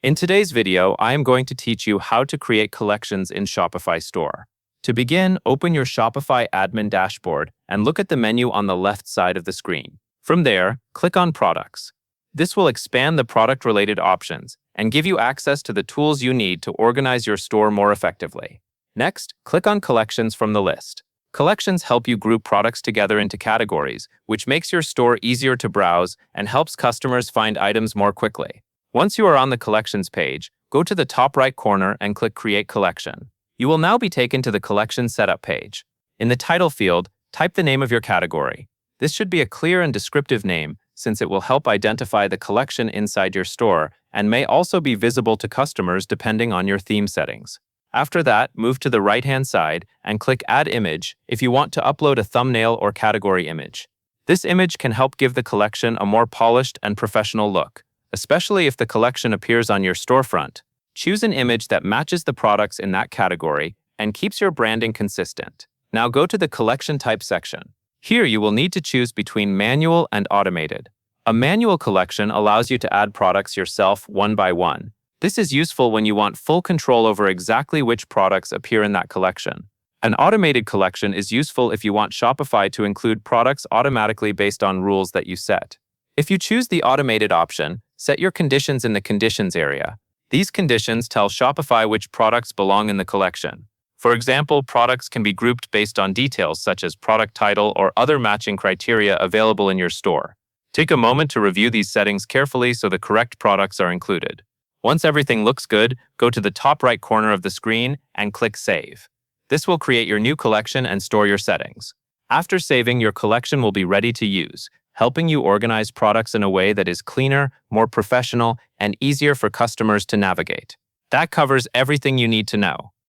In today's video, I am going to teach you how to create collections in Shopify store. To begin, open your Shopify admin dashboard and look at the menu on the left side of the screen. From there, click on Products. This will expand the product-related options and give you access to the tools you need to organize your store more effectively. Next, click on Collections from the list. Collections help you group products together into categories, which makes your store easier to browse and helps customers find items more quickly. Once you are on the Collections page, go to the top right corner and click Create Collection. You will now be taken to the Collection Setup page. In the title field, type the name of your category. This should be a clear and descriptive name, since it will help identify the collection inside your store and may also be visible to customers depending on your theme settings. After that, move to the right-hand side and click Add Image if you want to upload a thumbnail or category image. This image can help give the collection a more polished and professional look, especially if the collection appears on your storefront. Choose an image that matches the products in that category and keeps your branding consistent. Now go to the Collection Type section. Here you will need to choose between manual and automated. A manual collection allows you to add products yourself one by one. This is useful when you want full control over exactly which products appear in that collection. An automated collection is useful if you want Shopify to include products automatically based on rules that you set. If you choose the automated option, set your conditions in the Conditions area. These conditions tell Shopify which products belong in the collection. For example, products can be grouped based on details such as product title or other matching criteria available in your store. Take a moment to review these settings carefully so the correct products are included. Once everything looks good, go to the top right corner of the screen and click Save. This will create your new collection and store your settings. After saving, your collection will be ready to use, helping you organize products in a way that is cleaner, more professional, and easier for customers to navigate. That covers everything you need to know.